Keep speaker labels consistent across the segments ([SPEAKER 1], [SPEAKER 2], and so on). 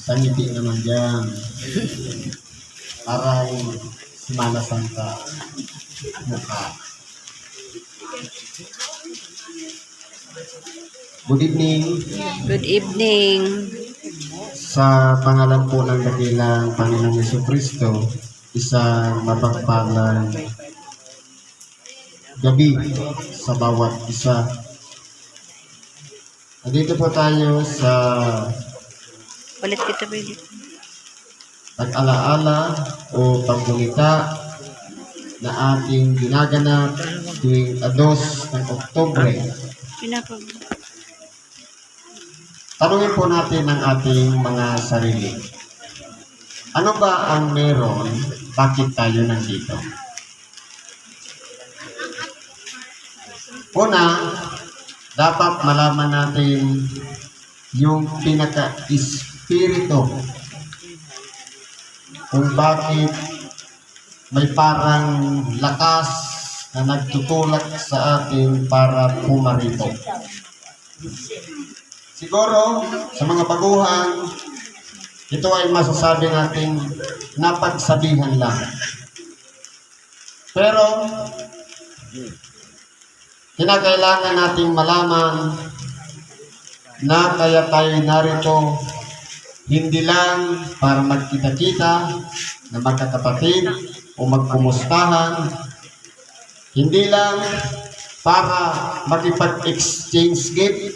[SPEAKER 1] Sa ngiti naman dyan. Parang Semana Santa mukha. Good evening.
[SPEAKER 2] Good evening.
[SPEAKER 1] Sa pangalan po ng dakilang Panginoong Jesucristo, isang mapagpalang gabi sa bawat isa. Nandito po tayo sa
[SPEAKER 2] Palit kita, baby.
[SPEAKER 1] pag-alaala o paggunita na ating ginaganap tuwing 2 ng Oktubre.
[SPEAKER 2] Pinapag.
[SPEAKER 1] Tanungin po natin ang ating mga sarili. Ano ba ang meron? Bakit tayo nandito? Una, dapat malaman natin yung pinaka-espiritu kung bakit may parang lakas na nagtutulak sa atin para pumarito. Siguro, sa mga baguhan, ito ay masasabi natin napagsabihan lang. Pero, kinakailangan nating malaman na kaya tayo narito hindi lang para magkita-kita na magkakapatid o magkumustahan, hindi lang para makipag-exchange gift,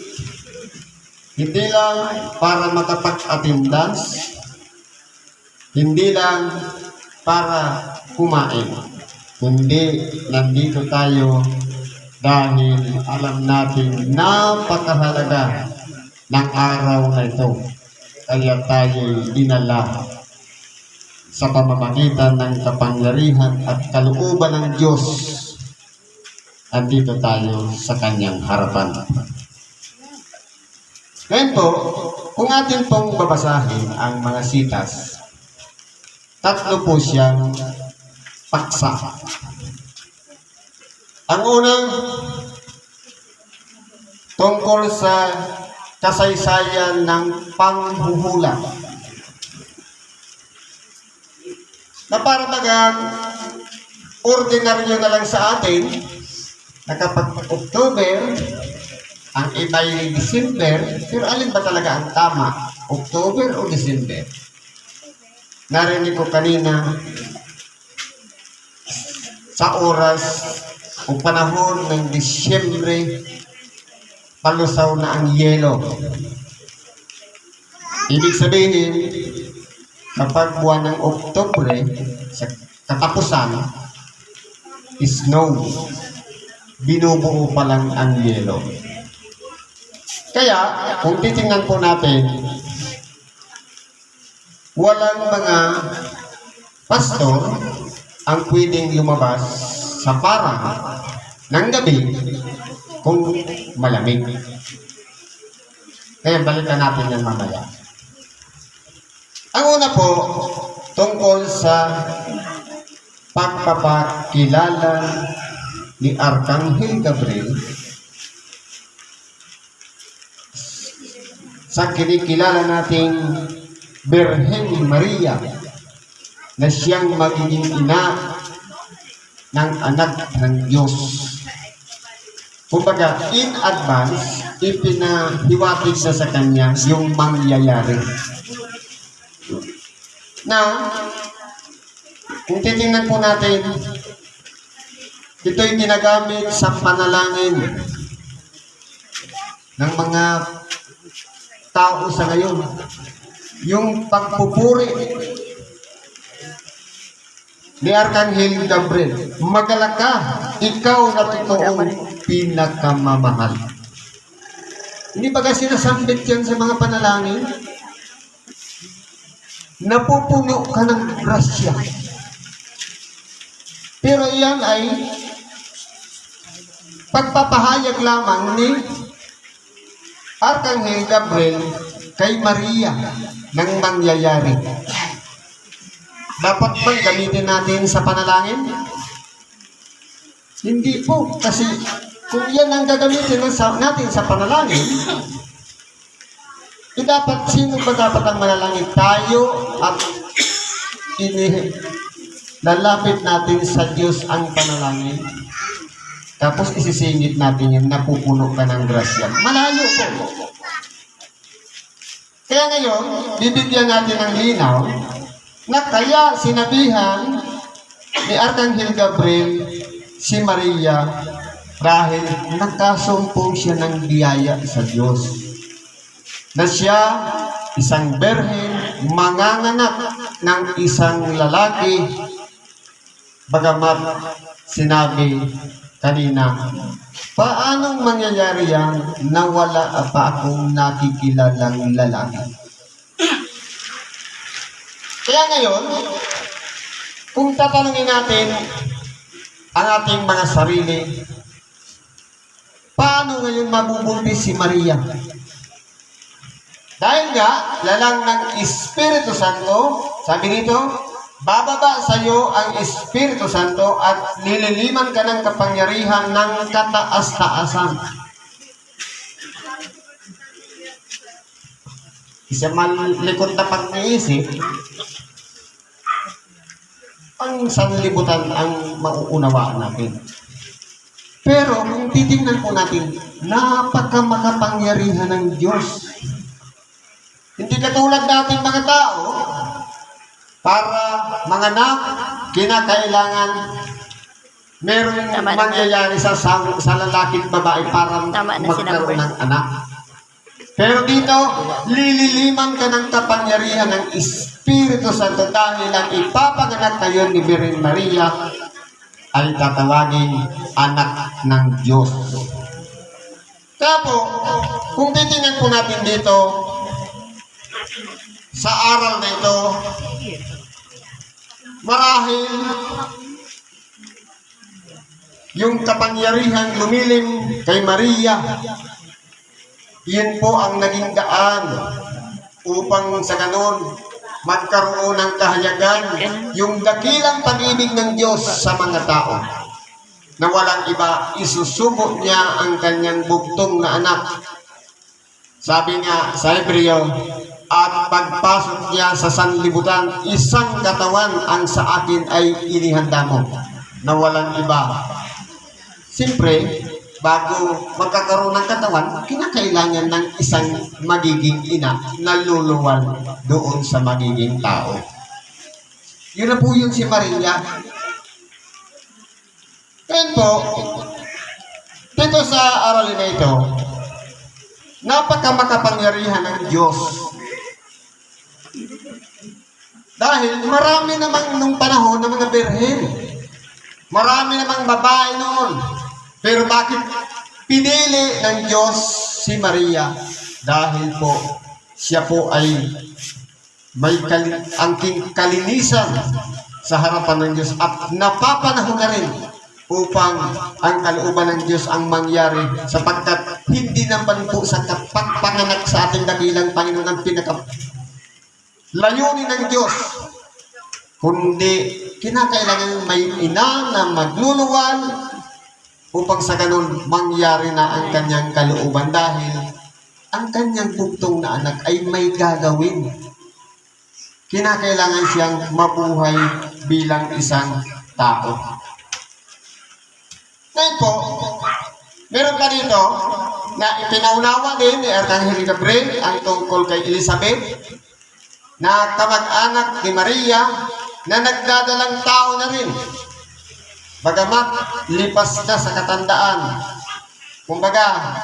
[SPEAKER 1] hindi lang para makapag-attendance, hindi lang para kumain, kundi nandito tayo dahil alam natin napakahalaga ng araw na ito. Kaya tayo dinala sa pamamagitan ng kapangyarihan at kalooban ng Diyos. Andito tayo sa kanyang harapan. Ngayon po, kung atin pong babasahin ang mga sitas, 3 po siyang paksa. Ang unang tungkol sa kasaysayan ng panghuhula. Na para bagang ordinaryo na lang sa atin na kapag October, ang iba'y December, pero alin ba talaga ang tama? October o December? Narinig ko kanina sa oras o panahon ng Disyembre, palusaw na ang yelo. Ibig sabihin, kapag buwan ng Oktubre, sa katapusan, snow. Binubuo pa lang ang yelo. Kaya, kung titingnan po natin, walang mga pastor ang pwedeng lumabas sa parang ng gabi kung malamig. Kaya balikan natin yan mamaya. Ang una po, tungkol sa pagpapakilala ni Arkanghel Gabriel sa kinikilala nating Birhen Maria na siyang magiging ina ng anak ng Diyos. Kumbaga, in advance, ipinahiwatig sa kanya yung mangyayari. Na, kung titingnan po natin, ito'y ginagamit sa panalangin ng mga tao sa ngayon. Yung pagpupuri ni Arkanghel Gabriel, magalang ka, ikaw na totoong pinakamamahal. Hindi ba kasi sinasambit yan sa mga panalangin? Napupuno ka ng grasya. Pero iyan ay pagpapahayag lamang ni Arkanghel Gabriel kay Maria ng mangyayari. Dapat bang gamitin natin sa panalangin? Hindi po, kasi kung yan ang gagamitin natin sa panalangin, dapat, sino ba dapat ang manalangin? Tayo at lalapit natin sa Diyos ang panalangin. Tapos isisingit natin yun, napupuno ka ng grasya. Malayo po. Kaya ngayon, bibigyan natin ng linaw na kaya sinabihan ni Arkanghel Gabriel si Maria dahil nakasumpong siya ng biyaya sa Diyos. Na siya, isang berhen, manganganak ng isang lalaki, bagamat sinabi kanina, paanong mangyayari yan na wala pa akong nakikilalang lalaki? Kaya ngayon, kung tatanungin natin ang ating mga sarili, paano ngayon mabubuntis si Maria? Dahil nga, lalang ng Espiritu Santo, sabi nito, bababa sa iyo ang Espiritu Santo at nililiman ka ng kapangyarihan ng kataas-taasan. Isa malikot na pag-iisip, ang sanlibutan ang mauunawaan natin. Pero kung titingnan po natin, napakamakapangyarihan ng Diyos. Hindi katulad natin mga tao, para manganak, kinakailangan merong mangyayari sa lalaki at babae para magkaroon ng anak. Pero dito, lililiman ka ng kapangyarihan ng Espiritu Santo dahil ang ipapanganak kayo ni Birhen Maria ay tatawagin anak ng Diyos. Kaya po, kung titingnan po natin dito, sa aral na ito, marahil yung kapangyarihang lumilim kay Maria, yun po ang naging daan upang sa ganon magkaroon ng kahayagan yung dakilang pag-ibig ng Diyos sa mga tao na walang iba, isusubo niya ang kanyang bugtong na anak. Sabi nga sa Hebreo, at pagpasok niya sa sanlibutan, isang katawan ang sa akin ay inihanda mo na walang iba. Siyempre, bago magkakaroon ng katawan, kinakailangan ng isang magiging ina na luluwal doon sa magiging tao. Yun na po yun si Maria. Kaya po, dito sa aralin na ito, napakamakapangyarihan ng Diyos. Dahil marami namang nung panahon ng mga berhen. Marami namang babae noon. Pero bakit pinili ng Diyos si Maria? Dahil po, siya po ay may kalinisan sa harapan ng Diyos at napapanahon na rin upang ang kalooban ng Diyos ang mangyari sapagkat hindi naman po sa pagpanganak sa ating dakilang Panginoon ang layunin ng Diyos, kundi kinakailangan may ina na magluluwal upang sa ganun mangyari na ang kanyang kalooban dahil ang kanyang bugtong na anak ay may gagawin. Kinakailangan siyang mabuhay bilang isang tao. Ngayon po, meron pa dito na ipinaunawa din ni Arkanghel Gabriel ang tungkol kay Elizabeth na kamag-anak ni Maria na nagdadalang tao na rin. Bagamat lipas na sa katandaan. Kumbaga,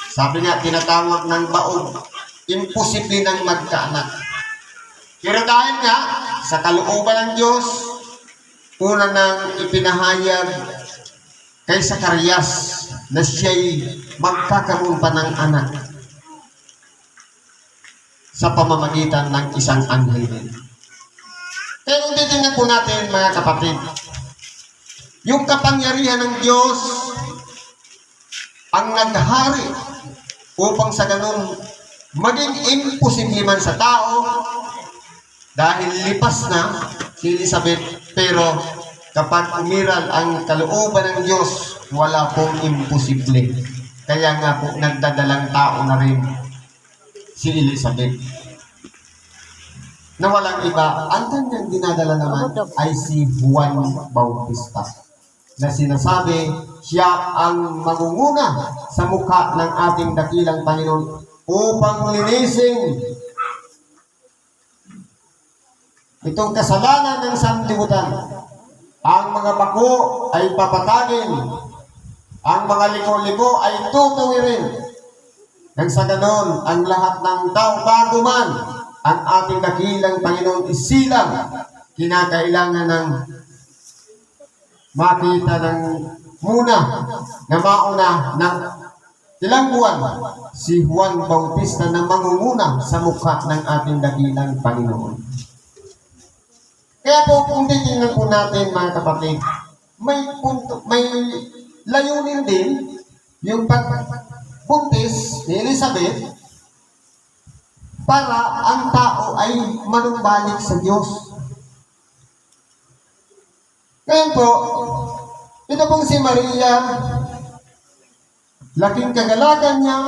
[SPEAKER 1] sabi nga, tinatawag ng baog, imposible nang magkaanak. Pero dahil nga, sa kalooban ng Diyos, una nang ipinahayag kay Zacarias na siya'y magkakaroon pa ng anak sa pamamagitan ng isang anghel din. Kaya kung titingnan po natin mga kapatid, yung kapangyarihan ng Diyos ang naghari upang sa ganun maging imposible man sa tao dahil lipas na si Elizabeth, pero kapag umiral ang kalooban ng Diyos, wala pong imposible. Kaya nga po nagdadalang tao na rin si Elizabeth. Na walang iba, ang kanyang dinadala naman ay si Juan Bautista. Na sinasabi, siya ang mangunguna sa mukha ng ating dakilang Panginoon upang linising itong kasalanan ng sanlibutan. Ang mga bako ay papatagin, ang mga liko-liko ay tutuwirin. Nang sa ganon, ang lahat ng tao bago man ang ating dakilang Panginoon isilang, kinakailangan ng makita ng muna na mauna ng ilang buwan si Juan Bautista na mangunguna sa mukha ng ating dakilang Panginoon. Kaya po, kung titingnan po natin mga kapatid, may layunin din yung pagbuntis ni Elizabeth para ang tao ay manumbalik sa Diyos. Ngayon po, ito pong si Maria, laking kagalakan niya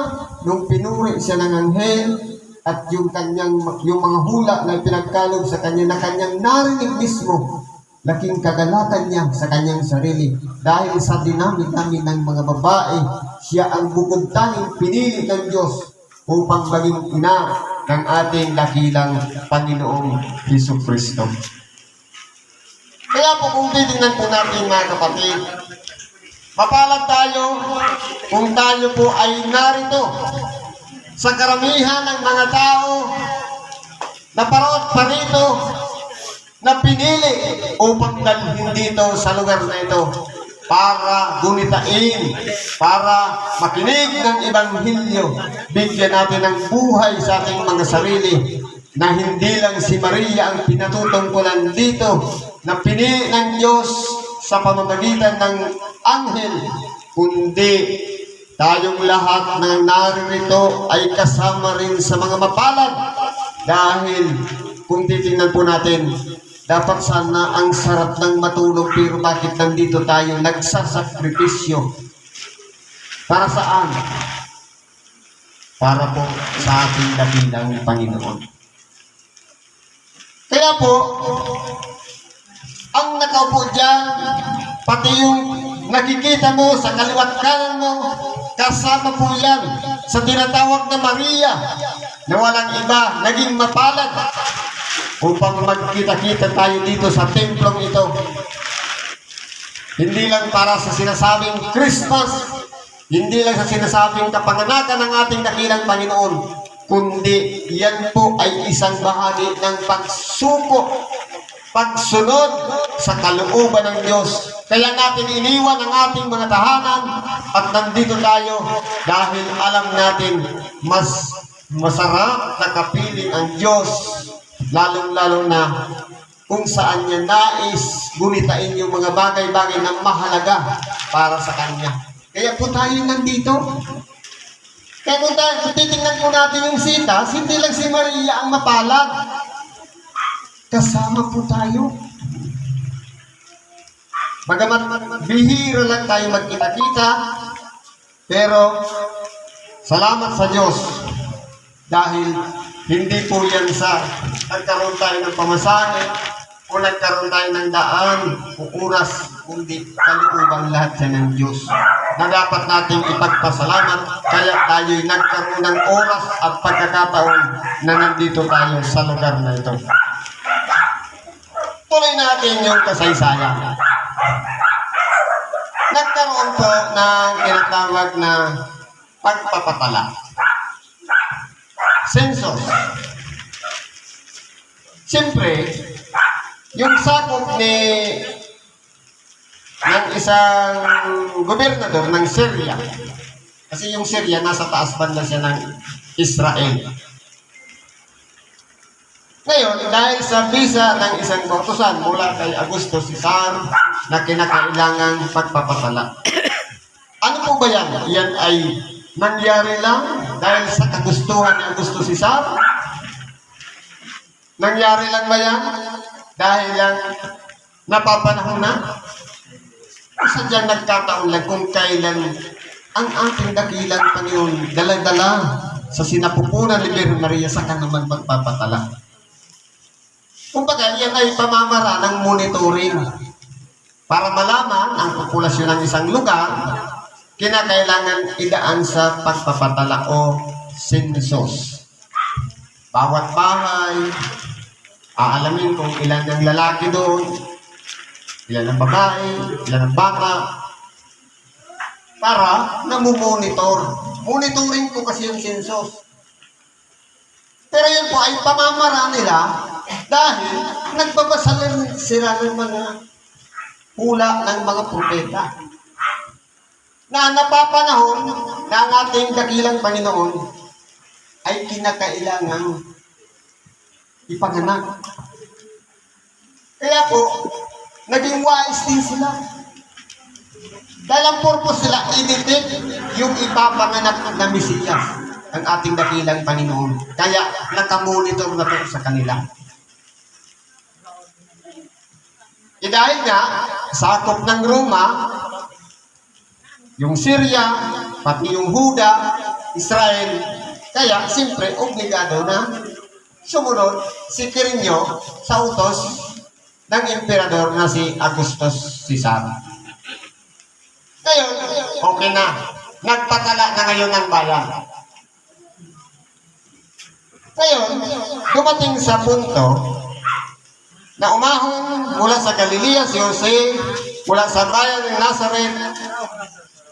[SPEAKER 1] nung pinuri siya ng anghel at yung mga hula na pinagkalog sa kanya na kanyang narinig mismo, laking kagalakan niya sa kanyang sarili. Dahil sa dinami-dami ng mga babae, siya ang bukod tanging pinili ng Diyos upang maging ina ng ating dakilang Panginoong Jesucristo. Kaya po kung titingnan po natin mga kapatid, mapalad tayo kung tayo po ay narito sa karamihan ng mga tao na parot parito na pinili upang dalhin dito sa lugar na ito para gunitain, para makinig ng Ebanghelyo, bigyan natin ng buhay sa ating mga sarili na hindi lang si Maria ang pinatutungkulan dito na pinili ng Diyos sa pamamagitan ng anghel, kundi tayong lahat na naririto ay kasama rin sa mga mapalad. Dahil kung titingnan po natin, dapat sana ang sarap ng matulog, pero bakit nandito tayo nagsasakripisyo? Para saan? Para po sa ating dakilang Panginoon. Kaya po, ang nakaupo dyan, pati yung nakikita mo sa kaliwat kanan mo, kasama po yan sa tinatawag na Maria na walang iba, naging mapalad upang magkita-kita tayo dito sa templong ito. Hindi lang para sa sinasabing Christmas, hindi lang sa sinasabing kapanganakan ng ating dakilang Panginoon, kundi yan po ay isang bahagi ng pagsuko, pagsunod sa kalooban ng Diyos. Kaya natin iniwan ang ating mga tahanan at nandito tayo dahil alam natin mas masarap na kapiling ang Diyos, lalong-lalo na kung saan niya nais gunitain yung mga bagay-bagay na mahalaga para sa Kanya. Kaya po tayo nandito. Kaya kung titingnan po natin yung sitas, hindi lang si Maria ang mapalad. Kasama po tayo. Bagamat bihira lang tayo magkita-kita, pero salamat sa Diyos dahil hindi po yan sa nagkaroon tayo ng pamasahe o nagkaroon tayo ng daan o oras, kundi kalooban lahat yan ng Diyos na dapat nating ipagpasalamat. Kaya tayo'y nagkaroon ng oras at pagkakataon na nandito tayo sa lugar na ito. Tuloy natin yung kasaysayan. Nagkaroon po ng tinatawag na pagpapatala. Census. Siyempre, yung sakop ng isang gobernador ng Syria, kasi yung Syria nasa taas banda siya ng Israel. Ngayon, dahil sa visa ng isang kautusan mula kay Augusto Cesar na kinakailangang pagpapatala. Ano po ba yan? Yan ay nangyari lang dahil sa kagustuhan ni Augusto Cesar? Nangyari lang ba yan? Dahil lang napapanahon na? O sadyang nagkataon lang kung kailan ang ating dakilang Panginoon dala-dala sa sinapupunan ni Birhen Maria sa kanaman magpapatala. Kumbaga, yan ay pamamara ng monitoring. Para malaman ang populasyon ng isang lugar, kinakailangan idaan sa pagpapatala o census. Bawat bahay, aalamin kung ilan ang lalaki doon, ilan ang babae, ilan ang bata, para namumonitor. Monitoring po kasi yung census. Pero yun po ay pamamara nila dahil nagbabasa sila ng mga hula ng mga propeta na napapanahon na ang ating dakilang Panginoon ay kinakailangang ipanganak. Kaya po, naging wise din sila. Dahil ang purpose sila, i-detect yung ipapanganak na Mesiyas, ang ating dakilang Panginoon. Kaya nakamonitor na po sa kanila. Dahil nga, sakop ng Roma, yung Syria, pati yung Huda, Israel, kaya siyempre obligado na sumunod si Quirino sa utos ng emperador na si Augustus Caesar. Ngayon, okay na. Nagpatala na ngayon ng bayan. Ngayon, dumating sa punto na umahon mula sa Galilea si Jose, mula sa bayan ng Nazareth,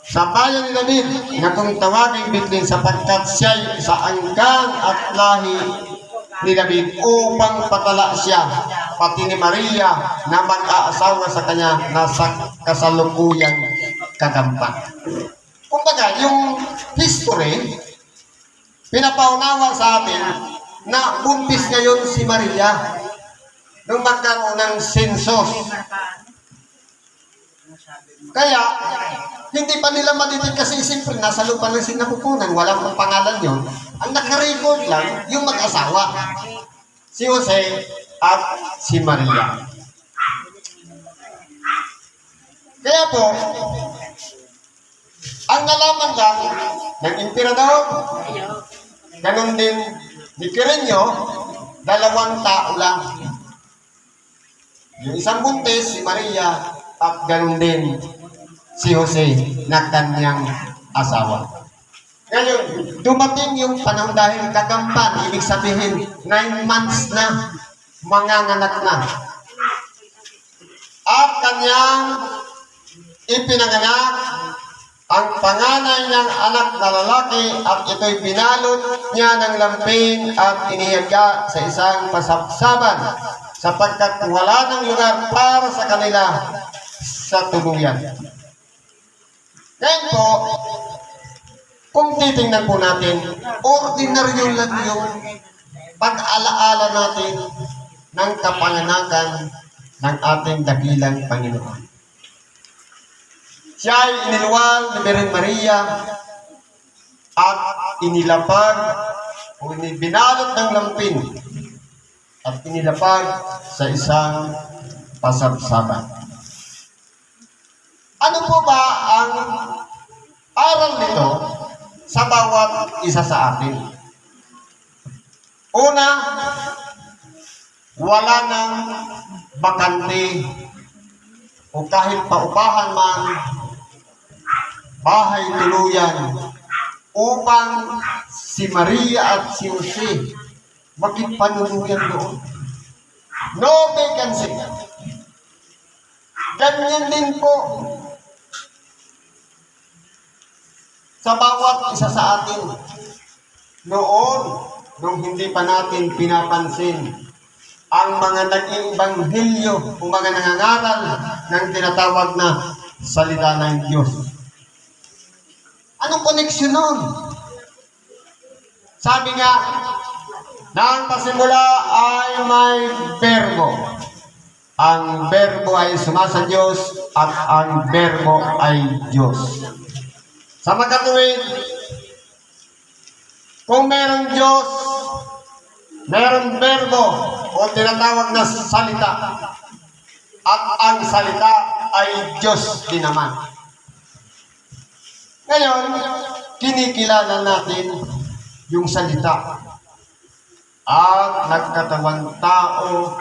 [SPEAKER 1] sa bayan ni David, na kung tawagin Bethlehem sapagkat siya sa angkan at lahi ni David upang patala siya, pati ni Maria na mag-aasawa sa kanya na sa kasalukuyang kagampan. Kumbaga, yung history, pinapaunawa sa atin na buntis ngayon si Maria nung magkaroon ng census. Kaya, hindi pa nila madidig kasi simple, nasa lupa ng sinapupunan, walang pang pangalan yun. Ang nakarecord lang, yung mag-asawa, si Jose at si Maria. Kaya po, ang nalaman lang ng emperador, ganun din ni Quirino, 2 tao lang. Yung isang buntis, si Maria, at ganun din si Jose na kanyang asawa. Ngayon, dumating yung panahon dahil kagampan, ibig sabihin, 9 months na, manganganak na. At kanyang ipinanganak ang panganay niyang anak na lalaki at ito'y binalot niya ng lampin at inihiga sa isang pasabsaban sapagkat wala ng lugar para sa kanila sa tuluyan. Ngayon po, kung titingnan po natin, ordinaryo lang yung pag-alaala natin ng kapanganakan ng ating dakilang Panginoon. Siya ay iniluwal ni Birhen Maria at inilapag o binalot ng lampin at inilapag sa isang pasabsaban. Ano po ba ang aral nito sa bawat isa sa atin? Una, wala nang bakante o kahit paupahan man bahay tuluyan upang si Maria at si Jose magkipanuluyan doon. No vacancy. Ganyan din po sa bawat isa sa atin. Noon, nung hindi pa natin pinapansin ang mga nag-iibanghilyo o mga nangangaral ng tinatawag na salita ng Diyos. Anong koneksyon nun? Sabi nga, na ang pasimula ay may berbo. Ang berbo ay sumasa Diyos at ang berbo ay Diyos. Sa magkatuwid, kung merong Diyos, merong berbo o tinatawag na salita, at ang salita ay Diyos din naman. Ngayon, kinikilala natin yung salita. At nagkatawang tao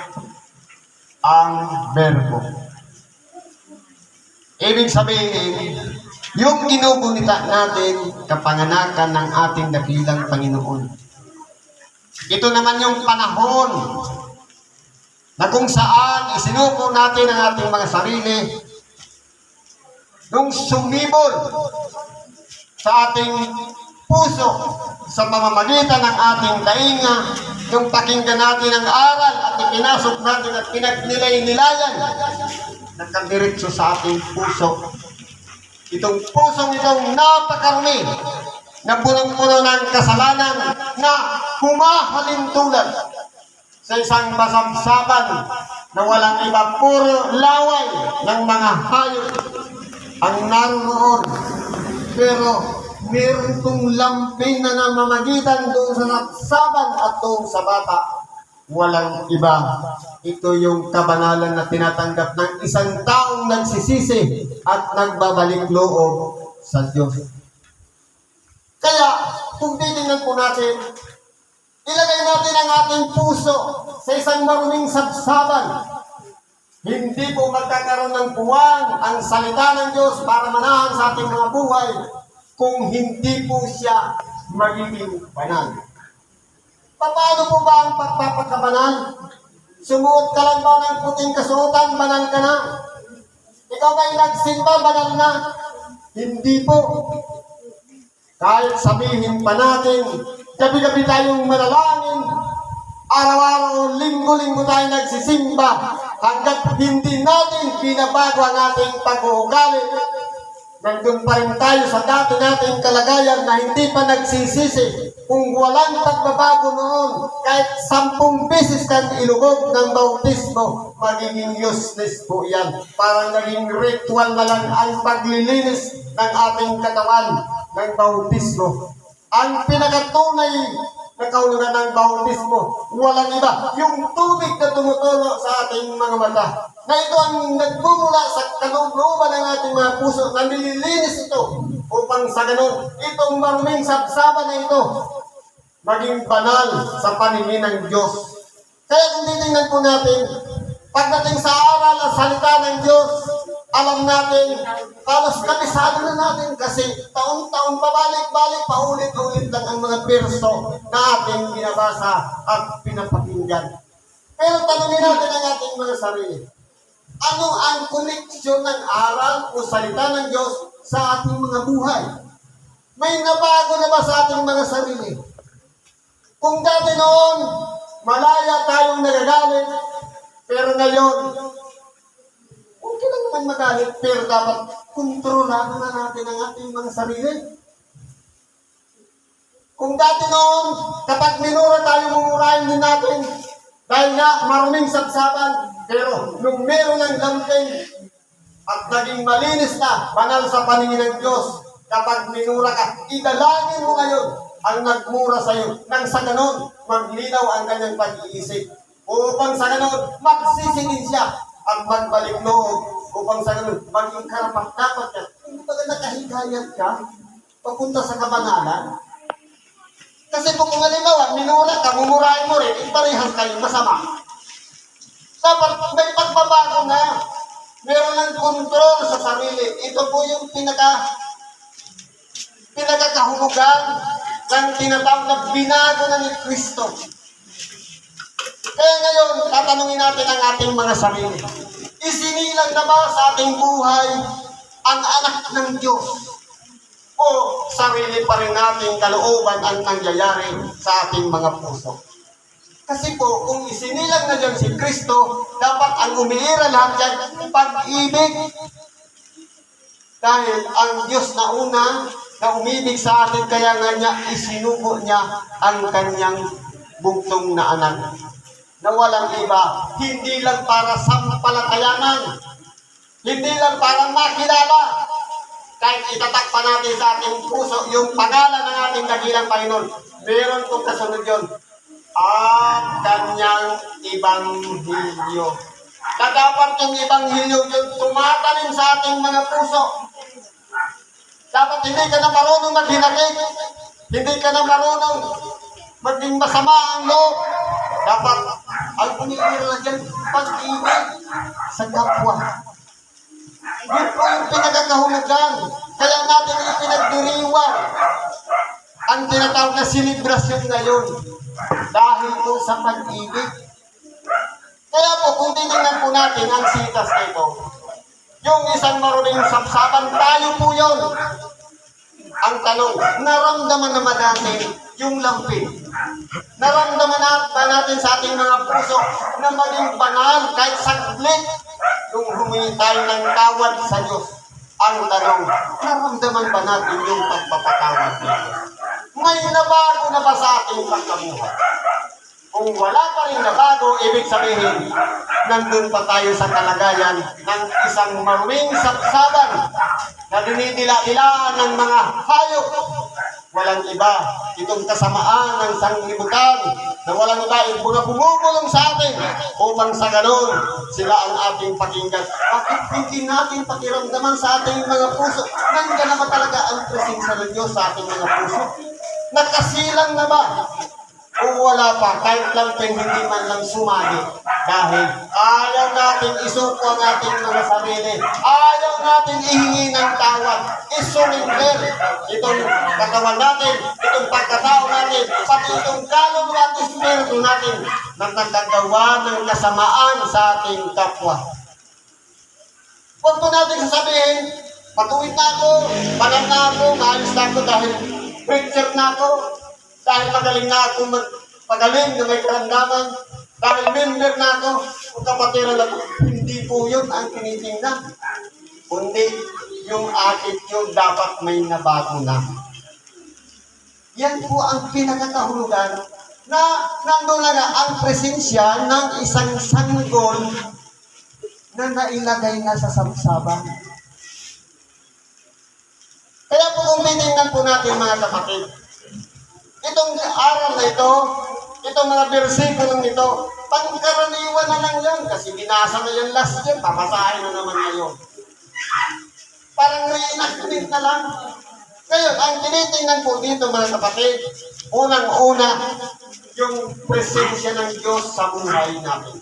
[SPEAKER 1] ang verbo. Ibig sabihin, yung ginugunita natin, kapanganakan ng ating dakilang Panginoon. Ito naman yung panahon na kung saan isinuko natin ang ating mga sarili nung sumibol sa ating puso sa pamamagitan ng ating dainga, nung pakinggan natin ang aral at ipinasok natin at pinagnilay-nilayan, nakadiretso sa ating puso. Itong pusong itong napakarami na punong-puno ng kasalanan na humahalintulad sa isang basabsaban na walang iba, puro laway ng mga hayop ang naroon. Pero meron itong lamping na namamagitan doon sa sabsaban at doon sa bata. Walang iba. Ito yung kabanalan na tinatanggap ng isang taong nagsisisi at nagbabalik loob sa Diyos. Kaya, kung titingnan po natin, ilagay natin ang ating puso sa isang maruming sabsaban. Hindi po magkakaroon ng puwang ang salita ng Diyos para manahan sa ating mga buhay kung hindi po siya magiging banal. Paano po ba ang pagpapakabanal? Sumuot ka lang ba ng puting kasuotan, banal ka na? Ikaw ba'y nagsimba, banal na? Hindi po. Kahit sabihin pa natin, gabi-gabi tayong manalangin, araw-araw, linggo-linggo tayo nagsisimba, hanggat hindi natin binabago ang ating pag-uugali, nandun pa rin tayo sa dati nating kalagayan na hindi pa nagsisisi. Kung walang pagbabago noon, kahit 10 beses kang ilugog ng bautismo, magiging useless po yan. Parang naging ritual na lang ang paglilinis ng ating katawan ng bautismo. Ang pinakatunay na kahulugan ng bautismo, walang iba, yung tubig na tumutulo sa ating mga mata, na ito ang nagmumula sa kalooban ng ating mga puso, na nililinis ito upang sa ganun, itong maruming sabsaban na ito maging banal sa paningin ng Diyos. Kaya kung titingnan po natin, pagdating sa aral at salita ng Diyos, alam natin, halos kabisado na natin kasi taon-taon pabalik-balik, paulit-ulit lang ang mga verso na ating binabasa at pinapakinggan. Pero tanungin natin ang ating mga sarili. Ano ang koneksyon ng aral o salita ng Diyos sa ating mga buhay? May nabago na ba sa ating mga sarili? Kung dati noon, malaya tayong nagagalit, pero ngayon, okay lang naman magalit, pero dapat kontrolado na natin ang ating mga sarili. Kung dati noon, kapag minura tayo, mumurahin din natin, dahil nga maruming sabsaban, pero nung meron ng lamping at naging malinis na, banal sa paningin ng Diyos, kapag minura ka, idalangin mo ngayon ang nagmura sa iyo, nang sa ganon, maglinaw ang kanyang pag-iisip. Upang sa ganon, magsisingin siya at magbalik loob. Upang sa ganon, maging karapat-dapat ka. Hindi ba nakahigayat ka papunta sa kabanalan? Kasi kung halimbawa, minura ka, mumurahin mo rin, parehas kayong masama. Dapat may pagbabago na. Meron ng kontrol sa sarili. Ito po yung pinagkakahulugan ng tinatawag na binago na ni Kristo. Kaya ngayon, tatanungin natin ang ating mga sarili. Isinilang na ba sa ating buhay ang anak ng Diyos? O sarili pa rin nating kalooban ang nangyayari sa ating mga puso? Kasi po, kung isinilang na dyan si Kristo, dapat ang umiira lahat dyan, pag-ibig. Dahil ang Diyos na una, na umibig sa atin, kaya nga niya isinugo niya ang kanyang bugtong na anak. Na walang iba, hindi lang para sampalatayanan, hindi lang para makilala. Kahit itatakpan natin sa ating puso yung pangalan ng ating dakilang Panginoon, meron kong kasunod yun, at kanyang ibanghilyo. Na dapat yung ibanghilyo yun tumatanim sa ating mga puso. Dapat hindi ka na marunong maghinakit. Hindi ka na marunong maging masama ang loob. Dapat ang umiira dyan, pag-ibig sa kapwa. Yun po yung pinagkakahulugan. Kaya natin ipinagdiriwang ang tinatawag na selebrasyon ngayon dahil po sa pag-ibig. Kaya po, kung tinignan po natin ang sitas nito, yung isang maruling sapsaban, tayo po yun. Ang tanong, naramdaman naman natin yung lampin. Naramdaman ba natin sa ating mga puso na maging banal kahit saglit nung humingi tayo ng tawad sa Diyos? Ang tanong, naramdaman ba natin yung pagpapatawad ng Diyos? May nabago na ba sa ating pagkabuhay? Kung wala pa rin nabago, ibig sabihin, nandun pa tayo sa kalagayan ng isang maruming sapsaban na dinidila-dilaan ng mga hayop. Walang iba, itong kasamaan ng sanglibutan na walang iba, mga bumubulong sa atin upang sa ganon sila ang ating pakinggan. Bakit hindi natin pakiramdaman sa ating mga puso? Nandiyan na ba talaga ang presensya ng Diyos sa ating mga puso? Nakasilang na ba? Kung wala pa, kahit lang hindi man lang sumali. Dahil ayaw natin isuko ang ating mga sarili. Ayaw natin ihingi ng tawad. Isurinder itong katawan natin, itong pagkatao natin, pati itong kaluluwa at espiritu natin na nagkagawa ng kasamaan sa ating kapwa. Huwag po natin sasabihin, patuwid na ako, banal na ako, maayos na ako dahil preacher na ako, dahil magaling na ako magpagaling na may karamdaman, dahil member na ako, kung kapatiran ako, hindi po yun ang tinitingnan. Kundi yung attitude dapat may nabago na. Yan po ang pinakakahulugan na nandun na ang presensya ng isang sanggol na nailagay na sa sabsaban. Kaya po kung titingnan po natin mga kapatid, itong aral na ito, itong mga versikulong ito, pangkaraniwan na lang yan kasi binasa na yan last year, papasahin na naman ngayon. Parang reenactment na lang. Ngayon, ang tinitingnan po dito mga kapatid, unang-una, yung presensya ng Diyos sa buhay natin.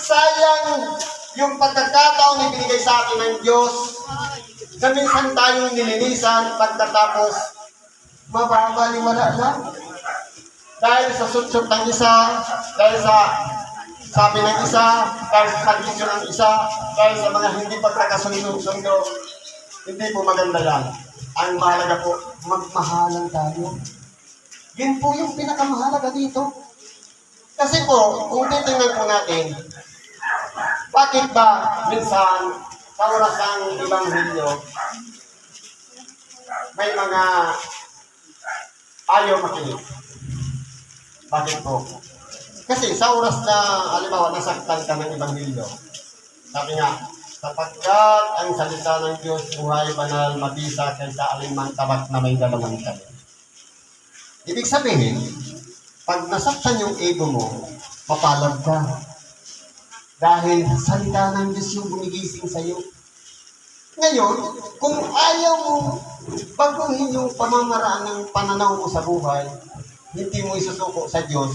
[SPEAKER 1] Sayang yung pagkakataon na binigay sa atin ng Diyos na minsan tayong nilinisan pagkatapos mababaliwala lang. Dahil sa sutsot ng isa, dahil sa sabi ng isa, dahil sa tradisyon ng isa, dahil sa mga hindi pagkakasundo, hindi po maganda yan. Ang mahalaga po, magmahalan tayo. Yun po yung pinakamahalaga dito. Kasi po, kung titingnan po natin, bakit ba minsan sa oras ng Ebanghelyo, may mga ayaw makinig? Bakit po? Kasi sa oras na, halimbawa, nasaktan ka ng Ebanghelyo, sabi nga, sapagkat ang salita ng Diyos buhay, banal, mabisa, kaysa alimang tabak na may dalawang tabi. Ibig sabihin, pag nasaktan yung ego mo, mapalad ka. Dahil salita ng Diyos yung gumigising sa iyo. Ngayon, kung ayaw mo baguhin yung pamamaraan ng pananaw mo sa buhay, hindi mo isusuko sa Diyos,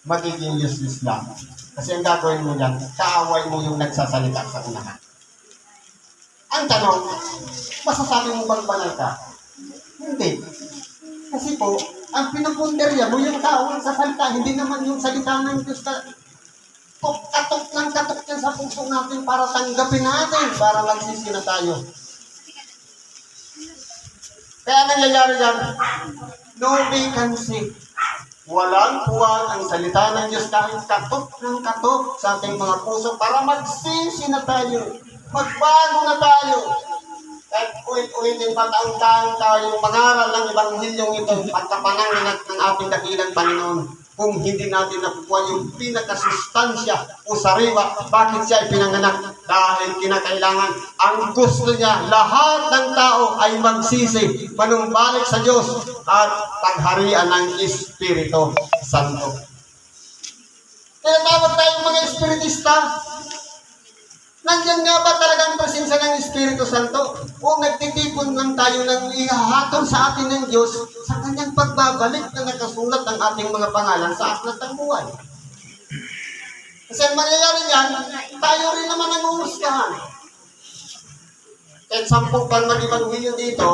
[SPEAKER 1] magiging useless lang. Kasi ang gagawin mo yan, kaaway mo yung nagsasalita sa unahan. Ang tanong, masasabi mo bang banal ka? Hindi. Kasi po, ang pinupunderya mo yung tao sa salita, hindi naman yung salita ng Diyos na katok ng katok yan sa puso natin para tanggapin natin, para magsisi na tayo. Kaya nangyayari yan, no vacancy. Walang puwan ang salita ng Diyos kahit katok ng katok sa ating mga puso para magsisi na tayo, magbago na tayo. Kahit ulit-ulitin pa taong-taong tayo mangaral ng Ebanghelyong ito, pagkapananganak ng ating dakilang Panginoon. Kung hindi natin nakukuha yung pinakasustansya o sariwa, bakit siya ipinanganak? Dahil kinakailangan, ang gusto niya, lahat ng tao ay magsisi, manumbalik sa Diyos at pagharian ng Espiritu Santo. Kaya tawag tayong mga espiritista. Nandyan nga ba talagang presensya ng Espiritu Santo? O nagtitipon lang tayo ng ihahatol sa atin ng Diyos sa kanyang pagbabalik na nakasulat ng ating mga pangalan sa aklat ng buhay? Kasi ang mangyayari yan, tayo rin naman ang umusgahan. Kahit 10 pang mag-ibanghilyo dito,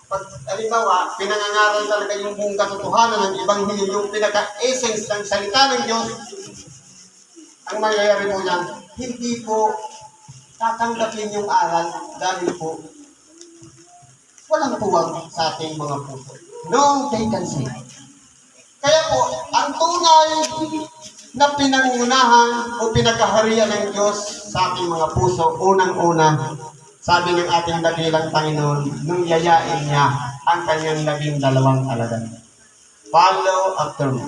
[SPEAKER 1] pag halimbawa, pinangangaral talaga yung buong katotohanan ng Ibanghilyo, yung pinaka-essence ng salita ng Diyos, ang mangyayari po yan, hindi po tatanggapin yung aral dahil po walang puwag sa ating mga puso. No vacancy. Kaya po, ang tunay na pinangunahan o pinagkaharian ng Diyos sa ating mga puso, unang-una, sabi ng ating dakilang Panginoon, nung yayain niya ang kanyang 12 alagad. Follow after me.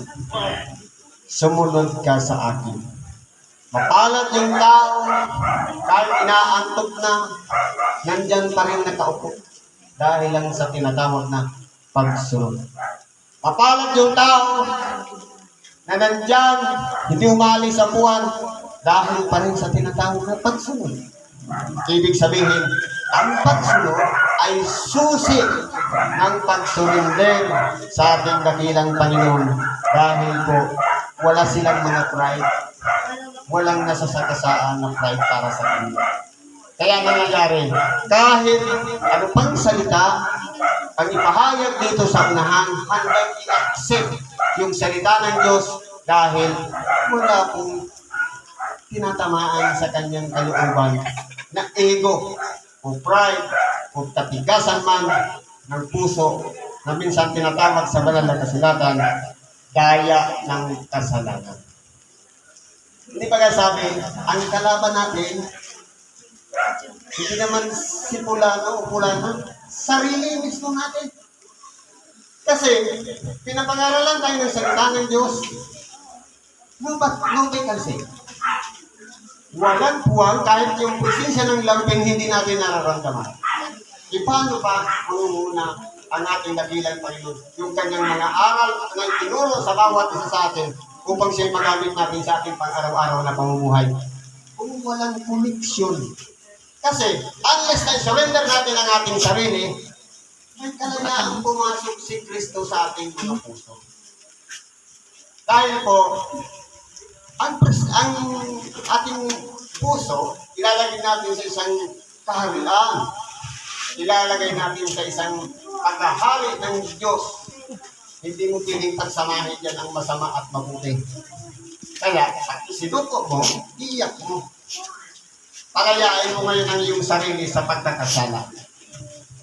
[SPEAKER 1] Sumunod ka sa akin. Mapalad yung tao, kahit inaantok na, nandyan pa rin nakaupo dahil lang sa tinatawag na pagsunod. Mapalad yung tao na nandyan, hindi umali sa buwan dahil pa rin sa tinatawag na pagsunod. Ibig sabihin, ang pagsunod ay susi ng pagsurrender sa ating dakilang Panginoon dahil po wala silang mga pride. Walang nasasakasaan na pride para sa kanila. Kaya nangyayari, kahit ano pang salita, ang ipahayag dito sa unahan, hanggang i-accept yung salita ng Diyos dahil wala pong tinatamaan sa kanyang kalooban na ego o pride o katigasan man ng puso na minsan tinatawag sa banal na kasulatan, daya ng kasalanan. Hindi ba sabi, ang kalaban natin, hindi naman si Pulano o Pulano, sarili mismo natin. Kasi, pinapangaralan tayo ng salita ng Diyos, no vacancy. Walang puwang kahit yung presensya ng lambing hindi natin nararamdaman. E paano pa mangunguna ang ating dakilang Panginoon, yung kanyang mga aral na itinuro sa bawat isa sa atin, upang siya magamit natin sa ating pang-araw-araw na pamumuhay. Kung walang connection. Kasi, unless na surrender natin ang ating sarili, may kalayaang pumasok si Kristo sa ating mga puso. Dahil po, ang ating puso, ilalagay natin sa isang kaharian. Ilalagay natin sa isang paghahari ng Diyos. Hindi mo piling pagsamahin dyan ang masama at mabuti. Kaya, pag isinuko mo, iyak mo. Palayain mo ngayon ang iyong sarili sa pagkakasala.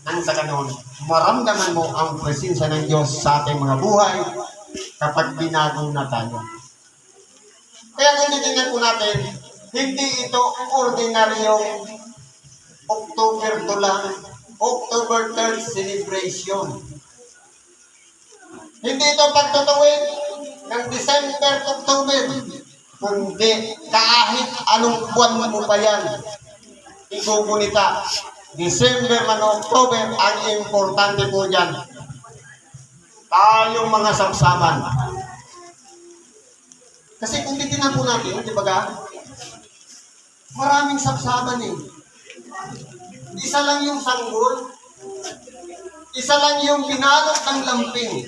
[SPEAKER 1] Nang sa ganon, maramdaman mo ang presensya ng Diyos sa ating mga buhay kapag binago na tayo. Kaya tinitingnan po natin, hindi ito ordinaryong October 2 lang, October 3rd celebration. Hindi ito pagtutuwid ng December, October. Kundi kahit anong buwan mo pa yan, igugunita. December man o October, ang importante po dyan, tayong mga sabsaban. Kasi kung titignan po natin, di ba ga? Maraming sabsaban eh. Isa lang yung sanggol, isa lang yung binalot ng lamping.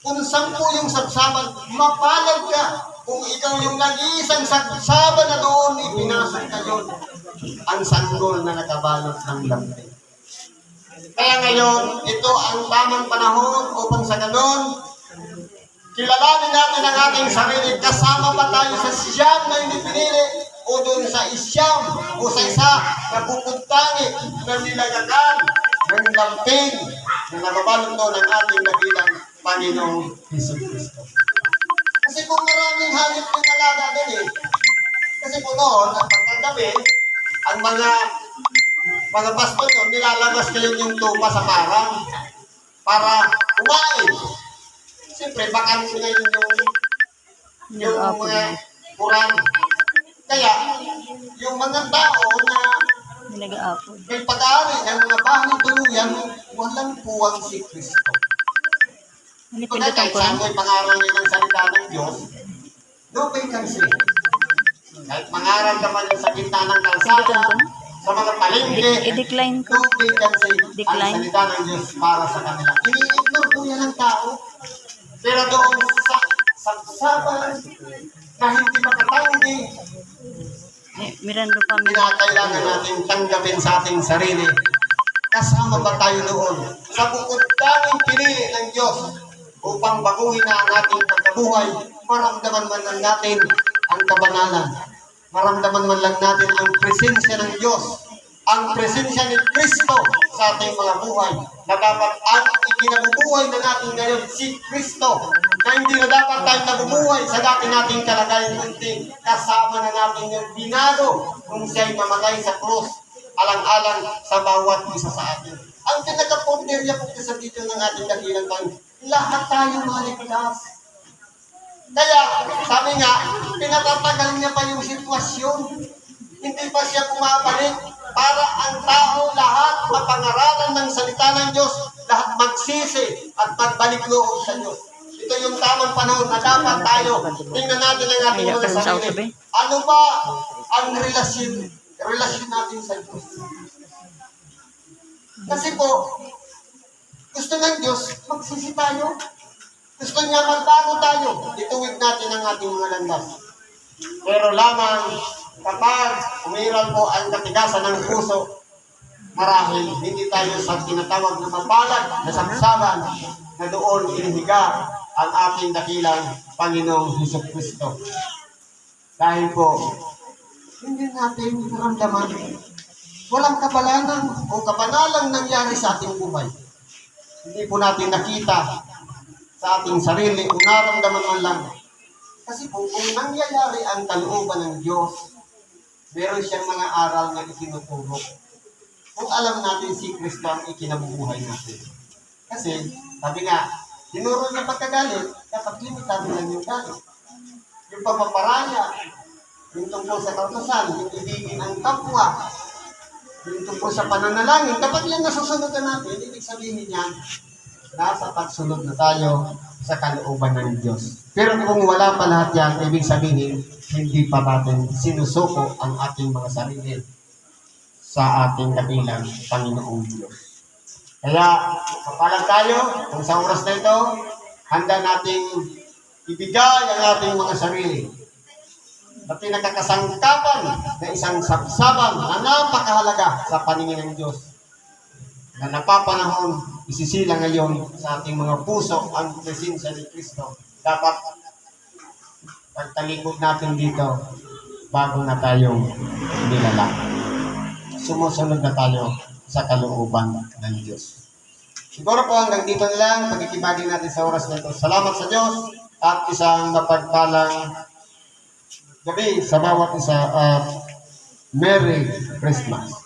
[SPEAKER 1] Kung 10 yung sabsaban, mapalad ka. Kung ikaw yung nag-iisang sabsaban na doon, ipinasok ka yun. Ang sanggol na nakabalot ng lamping. Kaya ngayon, ito ang tamang panahon upang sa ganon, kilalanin natin ang ating sarili. Kasama pa tayo sa siyam na hindi pinili o doon sa isyam o sa isa na pupuntangi na nilagakan ng lamping na nababalot doon ang ating nabilang Panginoong Jesucristo. Kasi kung maraming hayop yung nalaga doon eh. Kasi po noon, ang pagkagabi, ang mga baston doon, nilalabas kayo yung tupa sa parang para kumain. Siyempre, baka ngayon yung mga kurang. Kaya, yung mga tao na may pag-aari ng mga bahay tuluyan, walang puwang si Kristo. Pagka kahit saan mo'y pangaral nilang salita ng Diyos, no vacancy. Kahit mangaral ka man sa gitna ng kalsada, sa mga palengke,
[SPEAKER 2] I-decline ko.
[SPEAKER 1] tubig kasi ang
[SPEAKER 2] Decline.
[SPEAKER 1] salita ng Diyos para sa kanila. Ini-ignore po yan ng tao. Pero doon sa sabsaban na hindi makatanggi,
[SPEAKER 2] Mirando pa mi.
[SPEAKER 1] kailangan natin tanggapin sa ating sarili. Kasama ba tayo doon? Sa bukod tanging pinili ng Diyos upang baguhin na ang ating pagkabuhay, maramdaman man lang natin ang kabanalan. Maramdaman man lang natin ang presensya ng Diyos, ang presensya ni Kristo sa ating mga buhay, na dapat ang ikinabubuhay na natin ngayon si Kristo, na hindi na dapat tayo nabubuhay sa dati nating kalagayan, kundi kasama na natin yung binado kung siya'y mamatay sa krus, alang-alang sa bawat isa sa atin. Ang pinaka-ponderya po sa dito ng ating dakilang tayo, lahat tayo maligtas. Kaya, sabi nga, pinatatagal niya pa yung sitwasyon. Hindi pa siya bumabalik para ang tao lahat mapangaralan ng salita ng Diyos, lahat magsisi at magbalik loob sa Diyos. Ito yung tamang panahon na dapat tayo tingnan natin ang ating mga sarili. Ano ba ang relasyon natin sa Diyos? Kasi po, gusto ng Diyos, magsisi tayo. Gusto niya magbago tayo. Ituwid natin ang ating mga landas. Pero lamang kapag umiral po ang katigasan ng puso, marahil hindi tayo sa tinatawag na mapalag na sabsaban na doon inihiga ang ating dakilang Panginoong Jesucristo. Dahil po, hindi natin maramdaman. Walang kabalanan o kabanalang nangyari sa ating buhay. Hindi po natin nakita sa ating sarili kung naramdaman man lang. Kasi po, kung nangyayari ang kalooban ng Diyos, meron siyang mga aral na itinuturo. Kung alam natin si Kristo ang ikinabubuhay natin. Kasi, sabi nga, tinuro niya pagkagalit, kapag limitado lang yung galit. Yung pamaparaya, yung tungkol sa kautosan, yung ibigin ang kapwa, yung tungkol sa pananalangin, kapag yan nasusunod na natin, ibig sabihin niya, nasa pagsunod na tayo sa kalooban ng Diyos. Pero kung wala pa lahat yan, ibig sabihin, hindi pa natin sinusuko ang ating mga sarili sa ating dakilang Panginoong Diyos. Kaya, kapalag tayo, kung sa oras na ito, handa nating ibigay ang ating mga sarili na pinakakasangkapan na isang sabsaban na napakahalaga sa paningin ng Diyos, na napapanahon, isisila ngayon sa ating mga puso ang presensya ni Kristo. Dapat pagtalikod natin dito bago na tayong nilala. Sumusunod na tayo sa kalooban ng Diyos. Siguro po hanggang dito na lang pagkikibagi natin sa oras na ito. Salamat sa Diyos at isang mapagpalang gabi sa bawat isa at Merry Christmas.